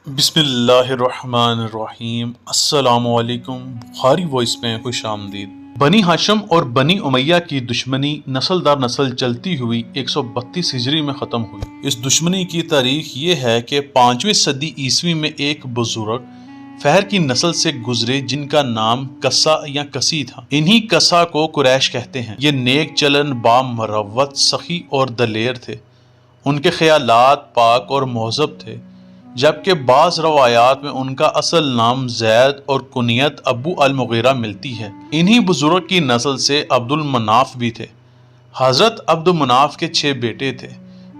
بسم اللہ الرحمن الرحیم۔ السلام علیکم۔ بخاری وائس میں خوش آمدید۔ بنی ہاشم اور بنی امیہ کی دشمنی نسل در نسل چلتی ہوئی 132 ہجری میں ختم ہوئی۔ اس دشمنی کی تاریخ یہ ہے کہ 5ویں صدی عیسوی میں ایک بزرگ فہر کی نسل سے گزرے جن کا نام کسا یا کسی تھا۔ انہی کسا کو قریش کہتے ہیں۔ یہ نیک چلن، با مروت، سخی اور دلیر تھے۔ ان کے خیالات پاک اور مہذب تھے، جبکہ بعض روایات میں ان کا اصل نام زید اور کنیت ابو المغیرہ ملتی ہے۔ انہی بزرگ کی نسل سے عبد المناف بھی تھے۔ حضرت عبد مناف کے 6 بیٹے تھے،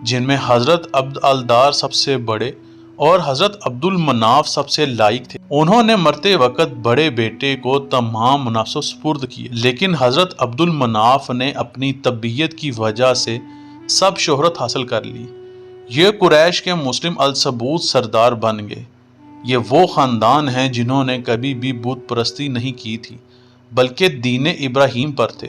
جن میں حضرت عبد الدار سب سے بڑے اور حضرت عبد المناف سب سے لائق تھے۔ انہوں نے مرتے وقت بڑے بیٹے کو تمام مناصب سپرد کیے، لیکن حضرت عبد المناف نے اپنی طبیعت کی وجہ سے سب شہرت حاصل کر لی۔ یہ قریش کے مسلم الثبوت سردار بن گئے۔ یہ وہ خاندان ہیں جنہوں نے کبھی بھی بت پرستی نہیں کی تھی، بلکہ دین ابراہیم پر تھے۔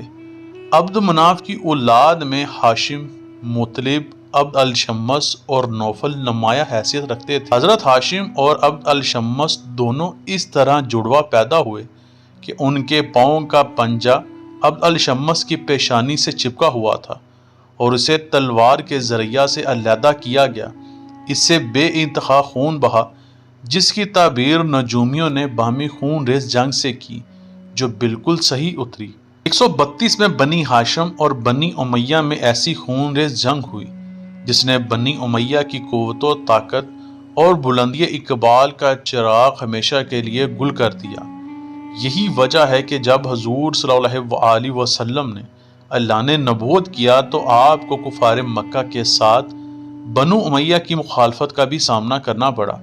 عبد مناف کی اولاد میں ہاشم، مطلب، عبد الشمس اور نوفل نمایاں حیثیت رکھتے تھے۔ حضرت ہاشم اور عبد الشمس دونوں اس طرح جڑواں پیدا ہوئے کہ ان کے پاؤں کا پنجہ عبد الشمس کی پیشانی سے چپکا ہوا تھا اور اسے تلوار کے ذریعہ سے علیحدہ کیا گیا۔ اس سے بے انتہا خون بہا، جس کی تعبیر نجومیوں نے باہمی خون ریز جنگ سے کی، جو بالکل صحیح اتری۔ 132 میں بنی ہاشم اور بنی امیہ میں ایسی خون ریز جنگ ہوئی جس نے بنی امیہ کی قوت و طاقت اور بلندی اقبال کا چراغ ہمیشہ کے لیے گل کر دیا۔ یہی وجہ ہے کہ جب حضور صلی اللہ علیہ وسلم نے اعلان نبوت کیا تو آپ کو کفار مکہ کے ساتھ بنو امیہ کی مخالفت کا بھی سامنا کرنا پڑا،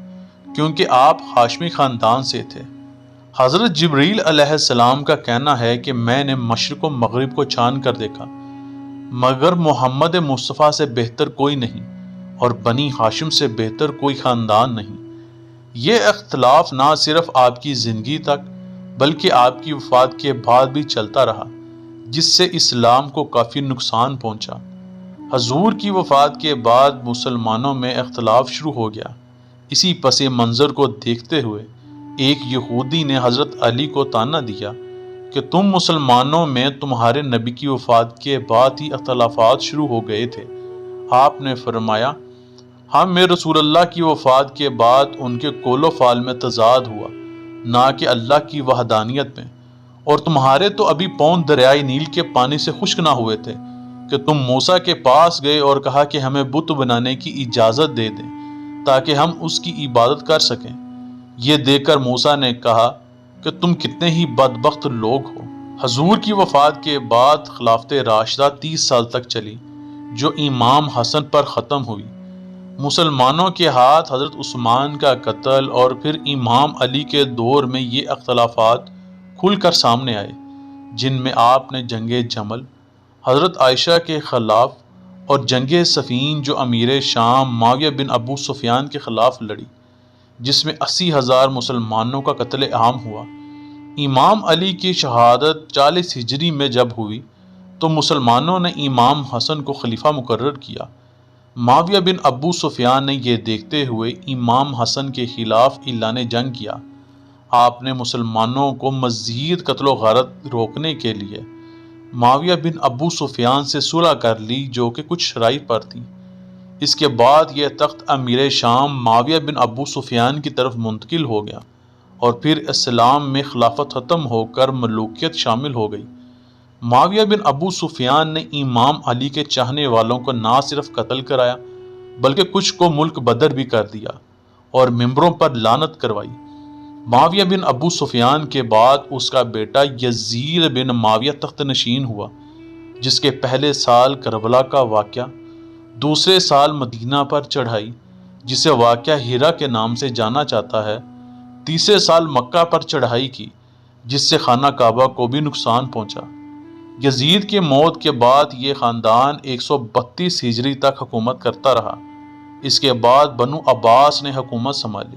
کیونکہ آپ ہاشمی خاندان سے تھے۔ حضرت جبریل علیہ السلام کا کہنا ہے کہ میں نے مشرق و مغرب کو چھان کر دیکھا، مگر محمد مصطفیٰ سے بہتر کوئی نہیں اور بنی ہاشم سے بہتر کوئی خاندان نہیں۔ یہ اختلاف نہ صرف آپ کی زندگی تک بلکہ آپ کی وفات کے بعد بھی چلتا رہا، جس سے اسلام کو کافی نقصان پہنچا۔ حضور کی وفات کے بعد مسلمانوں میں اختلاف شروع ہو گیا۔ اسی پس منظر کو دیکھتے ہوئے ایک یہودی نے حضرت علی کو طعنہ دیا کہ تم مسلمانوں میں تمہارے نبی کی وفات کے بعد ہی اختلافات شروع ہو گئے تھے۔ آپ نے فرمایا، ہم میں رسول اللہ کی وفات کے بعد ان کے قول و فعل میں تضاد ہوا، نہ کہ اللہ کی وحدانیت میں، اور تمہارے تو ابھی پاؤں دریائے نیل کے پانی سے خشک نہ ہوئے تھے کہ تم موسیٰ کے پاس گئے اور کہا کہ ہمیں بت بنانے کی اجازت دے دیں تاکہ ہم اس کی عبادت کر سکیں۔ یہ دیکھ کر موسیٰ نے کہا کہ تم کتنے ہی بدبخت لوگ ہو۔ حضور کی وفات کے بعد خلافت راشدہ 30 سال تک چلی، جو امام حسن پر ختم ہوئی۔ مسلمانوں کے ہاتھ حضرت عثمان کا قتل اور پھر امام علی کے دور میں یہ اختلافات کھل کر سامنے آئے، جن میں آپ نے جنگ جمل، حضرت عائشہ کے خلاف، اور جنگ صفین جو امیر شام معاویہ بن ابو سفیان کے خلاف لڑی، جس میں 80,000 مسلمانوں کا قتل عام ہوا۔ امام علی کی شہادت 40 ہجری میں جب ہوئی تو مسلمانوں نے امام حسن کو خلیفہ مقرر کیا۔ معاویہ بن ابو سفیان نے یہ دیکھتے ہوئے امام حسن کے خلاف اعلان جنگ کیا۔ آپ نے مسلمانوں کو مزید قتل و غارت روکنے کے لیے معاویہ بن ابو سفیان سے صلح کر لی، جو کہ کچھ شرائط پر تھی۔ اس کے بعد یہ تخت امیر شام معاویہ بن ابو سفیان کی طرف منتقل ہو گیا اور پھر اسلام میں خلافت ختم ہو کر ملوکیت شامل ہو گئی۔ معاویہ بن ابو سفیان نے امام علی کے چاہنے والوں کو نہ صرف قتل کرایا بلکہ کچھ کو ملک بدر بھی کر دیا اور ممبروں پر لعنت کروائی۔ معاویہ بن ابو سفیان کے بعد اس کا بیٹا یزید بن معاویہ تخت نشین ہوا، جس کے پہلے سال کربلا کا واقعہ، دوسرے سال مدینہ پر چڑھائی جسے واقعہ ہیرا کے نام سے جانا جاتا ہے، تیسرے سال مکہ پر چڑھائی کی جس سے خانہ کعبہ کو بھی نقصان پہنچا۔ یزید کی موت کے بعد یہ خاندان 132 ہجری تک حکومت کرتا رہا۔ اس کے بعد بنو عباس نے حکومت سنبھالی۔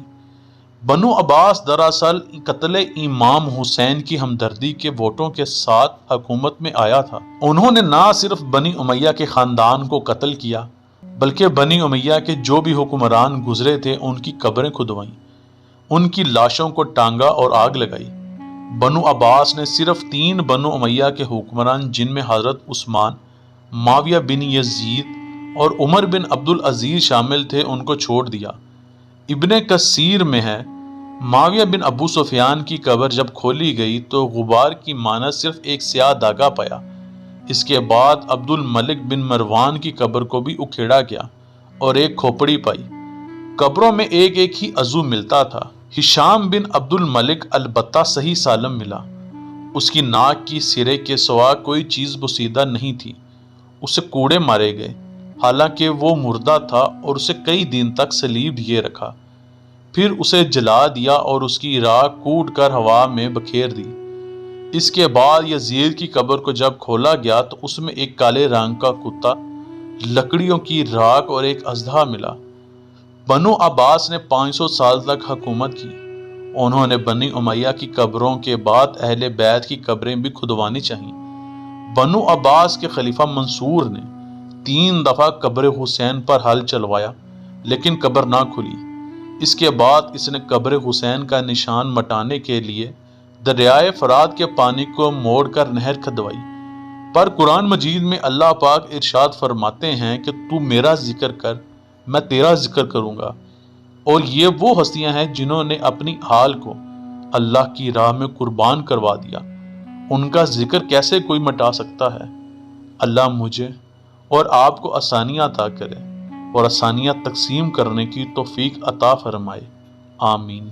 بنو عباس دراصل قتل امام حسین کی ہمدردی کے ووٹوں کے ساتھ حکومت میں آیا تھا۔ انہوں نے نہ صرف بنی امیہ کے خاندان کو قتل کیا بلکہ بنی امیہ کے جو بھی حکمران گزرے تھے ان کی قبریں کھدوائیں ان کی لاشوں کو ٹانگا اور آگ لگائی۔ بنو عباس نے صرف 3 بنو امیہ کے حکمران جن میں حضرت عثمان، معاویہ بن یزید اور عمر بن عبد العزیز شامل تھے ان کو چھوڑ دیا۔ ابن کثیر میں ہے، معاویہ بن ابو سفیان کی قبر جب کھولی گئی تو غبار کی مانند صرف ایک سیاہ دھاگا پایا۔ اس کے بعد عبد الملک بن مروان کی قبر کو بھی اکھیڑا گیا اور ایک کھوپڑی پائی۔ قبروں میں ایک ایک ہی عضو ملتا تھا۔ ہشام بن عبد الملک البتہ صحیح سالم ملا۔ اس کی ناک کی سرے کے سوا کوئی چیز بسیدہ نہیں تھی۔ اسے کوڑے مارے گئے، حالانکہ وہ مردہ تھا، اور اسے کئی دن تک صلیب دیے رکھا۔ پھر اسے جلا دیا اور اس کی راکھ کوٹ کر ہوا میں بکھیر دی۔ اس کے بعد یزید کی قبر کو جب کھولا گیا تو اس میں ایک کالے رنگ کا کتا، لکڑیوں کی راکھ اور ایک اژدہا ملا۔ بنو عباس نے 500 سال تک حکومت کی۔ انہوں نے بنی امیہ کی قبروں کے بعد اہل بیت کی قبریں بھی کھدوانی چاہییں۔ بنو عباس کے خلیفہ منصور نے 3 دفعہ قبر حسین پر ہل چلوایا لیکن قبر نہ کھلی۔ اس کے بعد اس نے قبر حسین کا نشان مٹانے کے لیے دریائے فرات کے پانی کو موڑ کر نہر کھدوائی۔ پر قرآن مجید میں اللہ پاک ارشاد فرماتے ہیں کہ تو میرا ذکر کر، میں تیرا ذکر کروں گا۔ اور یہ وہ ہستیاں ہیں جنہوں نے اپنی حال کو اللہ کی راہ میں قربان کروا دیا، ان کا ذکر کیسے کوئی مٹا سکتا ہے؟ اللہ مجھے اور آپ کو آسانیاں عطا کرے اور آسانیاں تقسیم کرنے کی توفیق عطا فرمائے، آمین۔